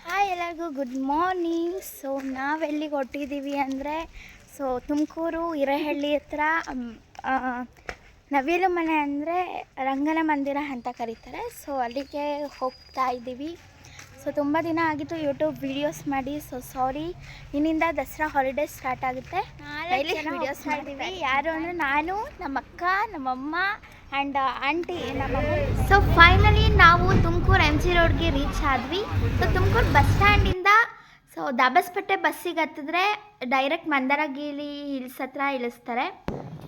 Hi ಎಲ್ಲರಿಗೂ good morning. So ನಾವೆಲ್ಲಿಗೆ ಹೊಟ್ಟಿದ್ದೀವಿ ಅಂದರೆ ತುಮಕೂರು ಹಿರೇಹಳ್ಳಿ ಹತ್ರ ನವಿಲು ಮನೆ ಅಂದರೆ ರಂಗನ ಮಂದಿರ ಅಂತ ಕರೀತಾರೆ. ಸೊ ಅಲ್ಲಿಗೆ ಹೋಗ್ತಾ ಇದ್ದೀವಿ. ತುಂಬ ದಿನ ಆಗಿತ್ತು ಯೂಟ್ಯೂಬ್ ವೀಡಿಯೋಸ್ ಮಾಡಿ. ಸಾರಿ, ಇನ್ನಿಂದ ದಸರಾ ಹಾಲಿಡೇಸ್ ಸ್ಟಾರ್ಟ್ ಆಗುತ್ತೆ. ಡೈಲಿ ವೀಡಿಯೋಸ್ ಮಾಡಿದ್ದೀವಿ. ಯಾರು ಅಂದರೆ ನಾನು, ನಮ್ಮ ಅಕ್ಕ, ನಮ್ಮಮ್ಮ ಆ್ಯಂಡ್ ಆಂಟಿ ನಮ್ಮಮ್ಮ. ಫೈನಲಿ ನಾವು ತುಮಕೂರು MC ರೋಡ್ಗೆ ರೀಚ್ ಆದ್ವಿ. ತುಮಕೂರು ಬಸ್ ಸ್ಟ್ಯಾಂಡಿಂದ ದಾಬಸ್ಪೇಟೆ ಬಸ್ಸಿಗೆ ಹತ್ತಿದ್ರೆ ಡೈರೆಕ್ಟ್ ಮಂದಾರಗಿರಿ ಹಿಲ್ಸ್ ಹತ್ರ ಇಳಿಸ್ತಾರೆ.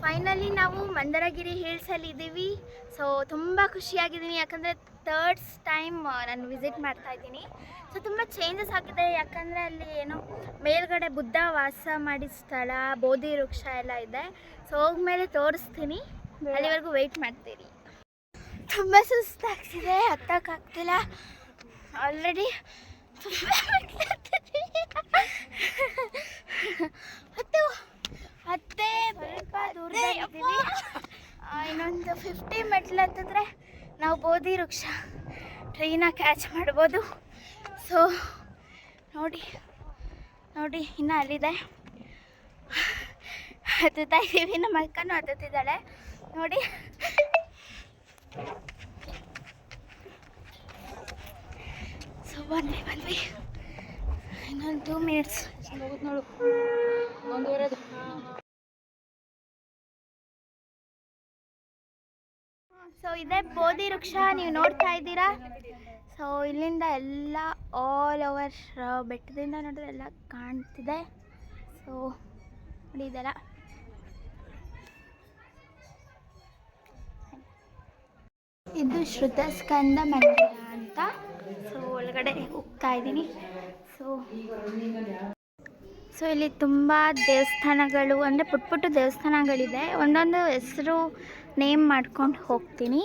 ಫೈನಲಿ ನಾವು ಮಂದಾರಗಿರಿ ಹಿಲ್ಸಲ್ಲಿ ಇದ್ದೀವಿ. ತುಂಬ ಖುಷಿಯಾಗಿದ್ದೀನಿ, ಯಾಕಂದರೆ ಥರ್ಡ್ಸ್ ಟೈಮ್ ನಾನು ವಿಸಿಟ್ ಮಾಡ್ತಾ ಇದ್ದೀನಿ. ತುಂಬ ಚೇಂಜಸ್ ಆಗಿದೆ, ಯಾಕಂದರೆ ಅಲ್ಲಿ ಏನೋ ಮೇಲ್ಗಡೆ ಬುದ್ಧ ವಾಸ ಮಾಡಿದ ಸ್ಥಳ, ಬೋಧಿ ವೃಕ್ಷ ಎಲ್ಲ ಇದೆ. ಹೋಗ್ಮೇಲೆ ತೋರಿಸ್ತೀನಿ, ಅಲ್ಲಿವರೆಗೂ ವೆಯ್ಟ್ ಮಾಡ್ತೀರಿ. ತುಂಬ ಸುಸ್ತಾಗ್ತಿದೆ, ಹತ್ತಕ್ಕಾಗ್ತಿಲ್ಲ. ಆಲ್ರೆಡಿ ತುಂಬ ಹತ್ತೇ ಸ್ವಲ್ಪ ದೂರ ಇದ್ದೀವಿ. ಇನ್ನೊಂದು 50 ಮೆಟ್ಲು ಹತ್ತಿದ್ರೆ ನಾವು ಬೋಧಿ ವೃಕ್ಷ ಟ್ರೈನ ಕ್ಯಾಚ್ ಮಾಡ್ಬೋದು. ನೋಡಿ ಇನ್ನೂ ಅಲ್ಲಿದೆ, ಹತ್ತುತ್ತಾ ಇದ್ದೀವಿ. ನಮ್ಮ ಅಕ್ಕನೂ ಹತ್ತುತ್ತಿದ್ದಾಳೆ ನೋಡಿ. ಬಂದ್ವಿ ಇನ್ನೊಂದು 2 ಮಿನಿಟ್ಸ್. ಇದೇ ಬೋಧಿ ವೃಕ್ಷ, ನೀವು ನೋಡ್ತಾ ಇದ್ದೀರಾ. ಇಲ್ಲಿಂದ ಎಲ್ಲ ಆಲ್ ಓವರ್ ಬೆಟ್ಟದಿಂದ ನೋಡಿದ್ರೆ ಎಲ್ಲ ಕಾಣ್ತಿದೆ. ನೋಡಿ ಇದೆಲ್ಲ. ಇದು ಶ್ರುತಸ್ಕಂದ ಮಂದಿರ ಅಂತ. ಒಳಗಡೆ ಹೋಗ್ತಾ ಇದ್ದೀನಿ. ಇಲ್ಲಿ ತುಂಬ ದೇವಸ್ಥಾನಗಳು, ಅಂದರೆ ಪುಟ್ಟ ದೇವಸ್ಥಾನಗಳಿದೆ. ಒಂದೊಂದು ಹೆಸರು ನೇಮ್ ಮಾಡ್ಕೊಂಡು ಹೋಗ್ತೀನಿ.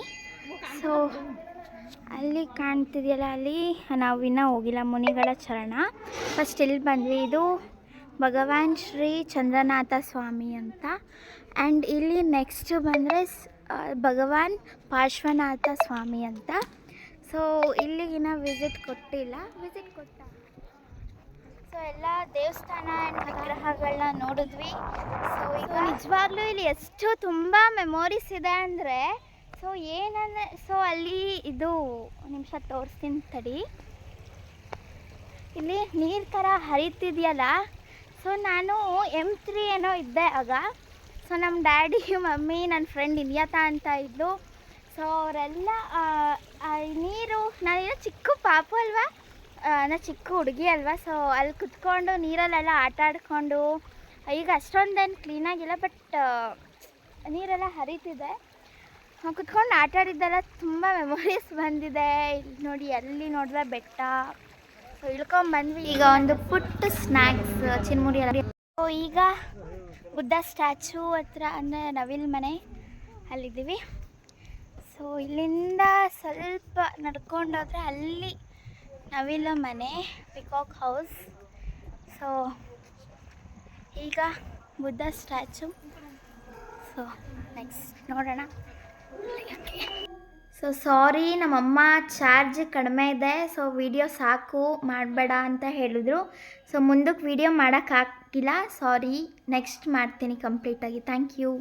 ಅಲ್ಲಿ ಕಾಣ್ತಿದೆಯಲ್ಲ, ಅಲ್ಲಿ ನಾವು ಇನ್ನೂ ಹೋಗಿಲ್ಲ. ಮುನಿಗಳ ಚರಣ. ಫಸ್ಟ್ ಇಲ್ಲಿ ಬಂದ್ವಿ. ಇದು ಭಗವಾನ್ ಶ್ರೀ ಚಂದ್ರನಾಥ ಸ್ವಾಮಿ ಅಂತ. ಆ್ಯಂಡ್ ಇಲ್ಲಿ ನೆಕ್ಸ್ಟ್ ಬಂದರೆ ಭಗವಾನ್ ಪಾರ್ಶ್ವನಾಥ ಸ್ವಾಮಿ ಅಂತ. ಇಲ್ಲಿಗಿನ ವಿಸಿಟ್ ಕೊಟ್ಟಿಲ್ಲ. ಎಲ್ಲ ದೇವಸ್ಥಾನ ಆ್ಯಂಡ್ ವಿಗ್ರಹಗಳನ್ನ ನೋಡಿದ್ವಿ. ಈಗ ನಿಜವಾಗ್ಲೂ ಇಲ್ಲಿ ಎಷ್ಟು ತುಂಬ ಮೆಮೊರೀಸ್ ಇದೆ ಅಂದರೆ ಅಲ್ಲಿ ಇದು ನಿಮಿಷ ತೋರಿಸ್ತೀನಿ ತಡಿ. ಇಲ್ಲಿ ನೀರು ಥರ ಹರಿತಿದೆಯಲ್ಲ. ನಾನು M3 ಏನೋ ಇದ್ದೆ ಆಗ. ನಮ್ಮ ಡ್ಯಾಡಿ, ಮಮ್ಮಿ, ನನ್ನ ಫ್ರೆಂಡ್ ಇನ್ಯತಾ ಅಂತ ಇದ್ದು. ಅವರೆಲ್ಲ ನೀರು, ನಾನೇನೋ ಚಿಕ್ಕ ಪಾಪು ಅಲ್ವಾ, ನಾನು ಚಿಕ್ಕ ಹುಡುಗಿ ಅಲ್ವಾ. ಅಲ್ಲಿ ಕುತ್ಕೊಂಡು ನೀರಲ್ಲೆಲ್ಲ ಆಟ ಆಡಿಕೊಂಡು, ಈಗ ಅಷ್ಟೊಂದೇನು ಕ್ಲೀನಾಗಿಲ್ಲ, ಬಟ್ ನೀರೆಲ್ಲ ಹರಿತಿದೆ. ಕುತ್ಕೊಂಡು ಆಟ ಆಡಿದ್ದೆಲ್ಲ ತುಂಬ ಮೆಮೊರೀಸ್ ಬಂದಿದೆ. ಇಲ್ಲಿ ನೋಡಿ, ಎಲ್ಲಿ ನೋಡಿದ್ರೆ ಬೆಟ್ಟ. ಇಳ್ಕೊಂಬಂದ್ವಿ. ಈಗ ಒಂದು ಪುಟ್ಟ ಸ್ನ್ಯಾಕ್ಸ್ ಚಿನ್ಮುರಿ ಎಲ್ಲ. ಈಗ ಬುದ್ಧ ಸ್ಟ್ಯಾಚು ಹತ್ರ, ಅಂದರೆ ನವಿಲು ಮನೆ ಅಲ್ಲಿದ್ದೀವಿ. ಇಲ್ಲಿಂದ ಸ್ವಲ್ಪ ನಡ್ಕೊಂಡೋದ್ರೆ ಅಲ್ಲಿ ನವಿಲು ಮನೆ, ಪಿಕಾಕ್ ಹೌಸ್. ಈಗ ಬುದ್ಧ ಸ್ಟ್ಯಾಚು. ನೆಕ್ಸ್ಟ್ ನೋಡೋಣ. ಸಾರಿ, ನಮ್ಮಮ್ಮ ಚಾರ್ಜ್ ಕಡಿಮೆ ಇದೆ. ವಿಡಿಯೋ ಸಾಕು, ಮಾಡಬೇಡ ಅಂತ ಹೇಳಿದ್ರು. ಮುಂದಕ್ಕೆ ವಿಡಿಯೋ ಮಾಡೋಕ್ಕಾಗ್ತಿಲ್ಲ. ಸಾರಿ, ನೆಕ್ಸ್ಟ್ ಮಾಡ್ತೀನಿ ಕಂಪ್ಲೀಟಾಗಿ. Thank you.